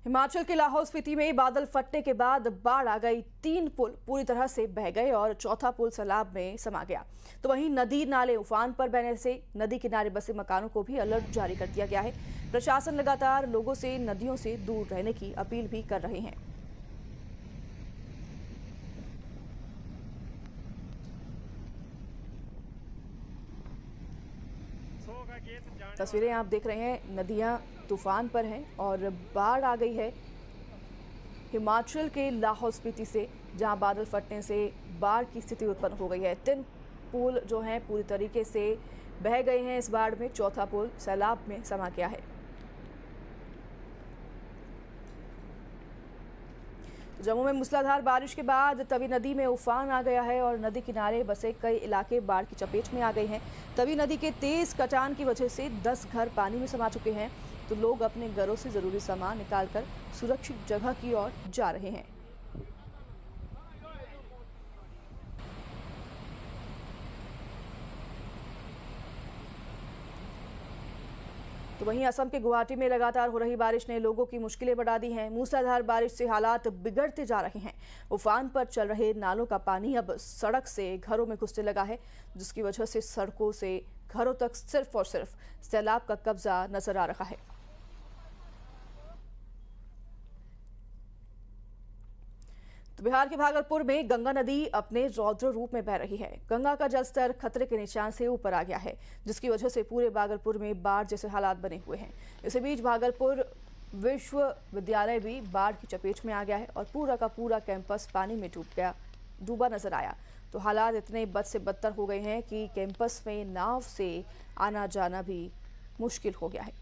हिमाचल के लाहौल स्पीति में बादल फटने के बाद बाढ़ आ गई। 3 पुल पूरी तरह से बह गए और चौथा पुल सैलाब में समा गया। तो वहीं नदी नाले उफान पर बहने से नदी किनारे बसे मकानों को भी अलर्ट जारी कर दिया गया है। प्रशासन लगातार लोगों से नदियों से दूर रहने की अपील भी कर रहे हैं। तस्वीरें आप देख रहे हैं, नदियां तूफान पर हैं और बाढ़ आ गई है हिमाचल के लाहौल स्पीति से, जहां बादल फटने से बाढ़ की स्थिति उत्पन्न हो गई है। 3 पुल जो हैं पूरी तरीके से बह गए हैं इस बाढ़ में। चौथा पुल सैलाब में समा गया है। जम्मू में मूसलाधार बारिश के बाद तवी नदी में उफान आ गया है और नदी किनारे बसे कई इलाके बाढ़ की चपेट में आ गए हैं। तवी नदी के तेज कटान की वजह से 10 घर पानी में समा चुके हैं। तो लोग अपने घरों से जरूरी सामान निकालकर सुरक्षित जगह की ओर जा रहे हैं। तो वहीं असम के गुवाहाटी में लगातार हो रही बारिश ने लोगों की मुश्किलें बढ़ा दी हैं। मूसलाधार बारिश से हालात बिगड़ते जा रहे हैं। उफान पर चल रहे नालों का पानी अब सड़क से घरों में घुसने लगा है, जिसकी वजह से सड़कों से घरों तक सिर्फ और सिर्फ सैलाब का कब्जा नजर आ रहा है। तो बिहार के भागलपुर में गंगा नदी अपने रौद्र रूप में बह रही है। गंगा का जलस्तर खतरे के निशान से ऊपर आ गया है, जिसकी वजह से पूरे भागलपुर में बाढ़ जैसे हालात बने हुए हैं। इसी बीच भागलपुर विश्वविद्यालय भी बाढ़ की चपेट में आ गया है और पूरा का पूरा कैंपस पानी में डूबा नजर आया। तो हालात इतने बद से बदतर हो गए हैं कि कैंपस में नाव से आना जाना भी मुश्किल हो गया है।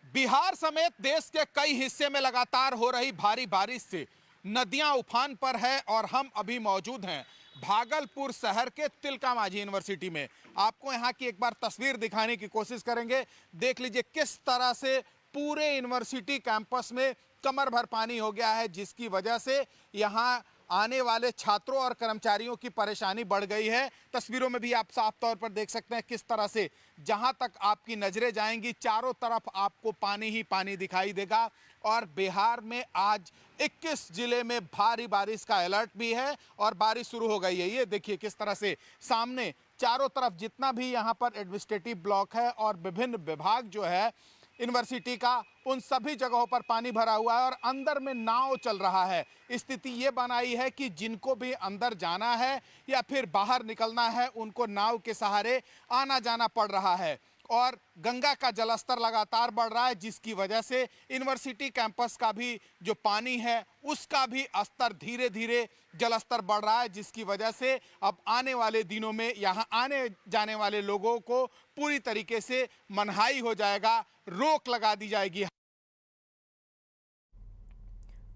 बिहार समेत देश के कई हिस्से में लगातार हो रही भारी बारिश से नदियां उफान पर है और हम अभी मौजूद हैं भागलपुर शहर के तिलका मांझी यूनिवर्सिटी में। आपको यहां की एक बार तस्वीर दिखाने की कोशिश करेंगे। देख लीजिए किस तरह से पूरे यूनिवर्सिटी कैंपस में कमर भर पानी हो गया है, जिसकी वजह से यहां आने वाले छात्रों और कर्मचारियों की परेशानी बढ़ गई है। तस्वीरों में भी आप साफ तौर पर देख सकते हैं किस तरह से जहां तक आपकी नजरें जाएंगी चारों तरफ आपको पानी ही पानी दिखाई देगा। और बिहार में आज 21 जिले में भारी बारिश का अलर्ट भी है और बारिश शुरू हो गई है। ये देखिए किस तरह से सामने चारों तरफ जितना भी यहाँ पर एडमिनिस्ट्रेटिव ब्लॉक है और विभिन्न विभाग जो है यूनिवर्सिटी का, उन सभी जगहों पर पानी भरा हुआ है और अंदर में नाव चल रहा है। स्थिति ये बनाई है कि जिनको भी अंदर जाना है या फिर बाहर निकलना है, उनको नाव के सहारे आना जाना पड़ रहा है। और गंगा का जलस्तर लगातार बढ़ रहा है, जिसकी वजह से यूनिवर्सिटी कैंपस का भी जो पानी है उसका भी स्तर धीरे धीरे जलस्तर बढ़ रहा है, जिसकी वजह से अब आने वाले दिनों में यहाँ आने जाने वाले लोगों को पूरी तरीके से मनाही हो जाएगा, रोक लगा दी जाएगी।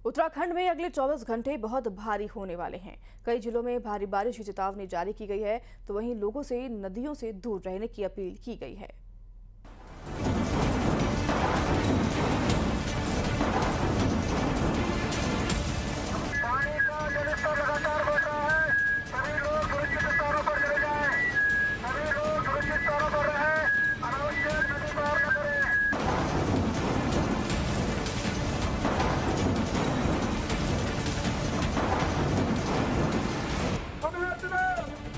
उत्तराखंड में अगले 24 घंटे बहुत भारी होने वाले हैं। कई जिलों में भारी बारिश की चेतावनी जारी की गई है। तो वहीं लोगों से नदियों से दूर रहने की अपील की गई है। पानी का जलस्तर लगातार बढ़ रहा है। सभी लोग सुरक्षित स्थानों पर चले जाएं। सभी लोग सुरक्षित स्थानों पर रहें। अनावश्यक नदी पार न करें।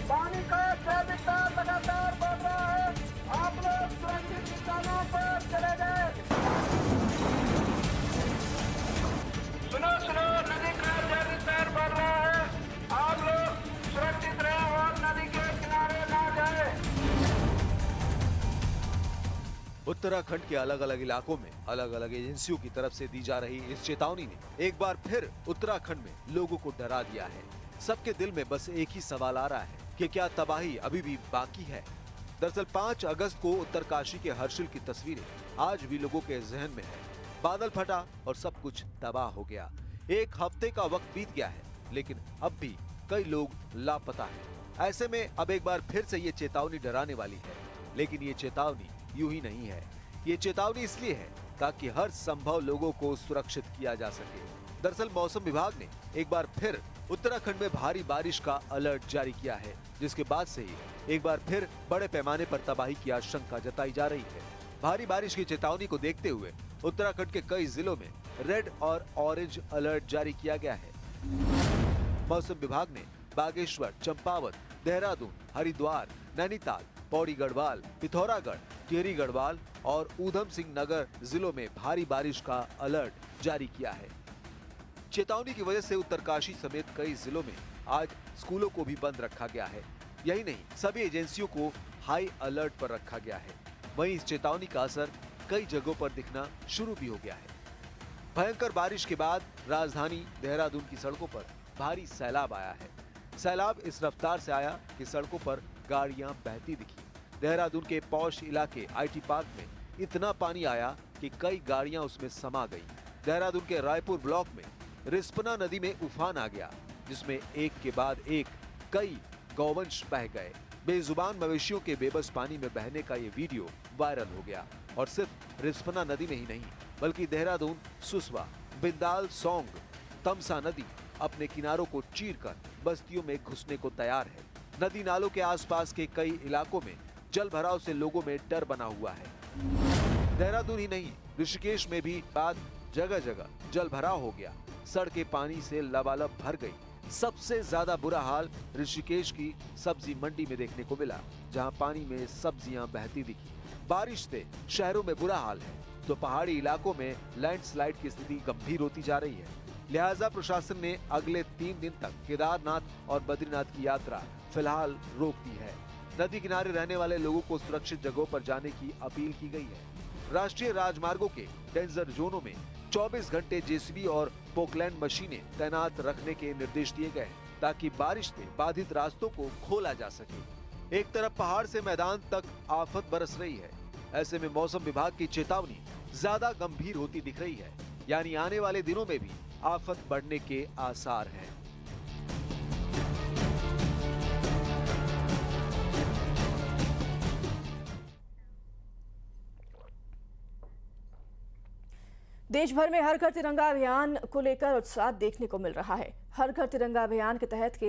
पानी का जलस्तर लगातार बढ़ रहा है। आप लोग सुरक्षित स्थानों पर चले जाएं। सुनो सुनो, नदी का जलस्तर बढ़ रहा है। आप लोग सुरक्षित रहें और नदी के किनारे ना जाएं। उत्तराखंड के अलग अलग इलाकों में अलग अलग एजेंसियों की तरफ से दी जा रही इस चेतावनी ने एक बार फिर उत्तराखंड में लोगों को डरा दिया है। सबके दिल में बस एक ही सवाल आ रहा है कि क्या तबाही अभी भी बाकी है। दरअसल 5 अगस्त को उत्तरकाशी के हर्षिल की तस्वीरें आज भी लोगों के जहन में है। बादल फटा और सब कुछ तबाह हो गया। 1 हफ्ते का वक्त बीत गया है, लेकिन अब भी कई लोग लापता हैं। ऐसे में अब एक बार फिर से ये चेतावनी डराने वाली है। लेकिन ये चेतावनी यूं ही नहीं है। ये चेतावनी इसलिए है ताकि हर संभव लोगों को सुरक्षित किया जा सके। दरअसल मौसम विभाग ने एक बार फिर उत्तराखंड में भारी बारिश का अलर्ट जारी किया है, जिसके बाद से ही एक बार फिर बड़े पैमाने पर तबाही की आशंका जताई जा रही है। भारी बारिश की चेतावनी को देखते हुए उत्तराखंड के कई जिलों में रेड और ऑरेंज अलर्ट जारी किया गया है। मौसम विभाग ने बागेश्वर, चंपावत, देहरादून, हरिद्वार, नैनीताल, पौड़ी गढ़वाल, पिथौरागढ़, टिहरी गढ़वाल और ऊधम सिंह नगर जिलों में भारी बारिश का अलर्ट जारी किया है। चेतावनी की वजह से उत्तरकाशी समेत कई जिलों में आज स्कूलों को भी बंद रखा गया है। यही नहीं, सभी एजेंसियों को हाई अलर्ट पर रखा गया है। वहीं इस चेतावनी का असर कई जगहों पर दिखना शुरू भी हो गया है। भयंकर बारिश के बाद राजधानी देहरादून की सड़कों पर भारी सैलाब आया है। सैलाब इस रफ्तार से आया कि सड़कों पर गाड़ियां बहती दिखी। देहरादून के पौष इलाके आईटी पार्क में इतना पानी आया कि कई गाड़ियां उसमें समा गई। देहरादून के रायपुर ब्लॉक में रिस्पना नदी में उफान आ गया, जिसमें एक के बाद एक कई गौवंश बह गए। बेजुबान मवेशियों के बेबस पानी में बहने का ये वीडियो वायरल हो गया और सिर्फ रिस्पना नदी में ही नहीं बल्कि देहरादून, सुसवा, बिंदाल, सौंग, तमसा नदी अपने किनारों को चीरकर बस्तियों में घुसने को तैयार है। नदी नालों के आसपास के कई इलाकों में जल भराव से लोगों में डर बना हुआ है। देहरादून ही नहीं, ऋषिकेश में भी बाद जगह जगह जल भराव हो गया। सड़कें पानी से लबालब भर गई। सबसे ज्यादा बुरा हाल ऋषिकेश की सब्जी मंडी में देखने को मिला, जहां पानी में सब्जियां बहती दिखी। बारिश से शहरों में बुरा हाल है तो पहाड़ी इलाकों में लैंडस्लाइड की स्थिति गंभीर होती जा रही है। लिहाजा प्रशासन ने अगले 3 दिन तक केदारनाथ और बद्रीनाथ की यात्रा फिलहाल रोक दी है। नदी किनारे रहने वाले लोगों को सुरक्षित जगहों पर जाने की अपील की गई है। राष्ट्रीय राजमार्गों के डेंजर जोनों में 24 घंटे जेसीबी और पोकलैंड मशीनें तैनात रखने के निर्देश दिए गए हैं ताकि बारिश से बाधित रास्तों को खोला जा सके। एक तरफ पहाड़ से मैदान तक आफत बरस रही है, ऐसे में मौसम विभाग की चेतावनी ज्यादा गंभीर होती दिख रही है, यानी आने वाले दिनों में भी आफत बढ़ने के आसार हैं। देश भर में हर घर तिरंगा अभियान को लेकर उत्साह देखने को मिल रहा है। हर घर तिरंगा अभियान के तहत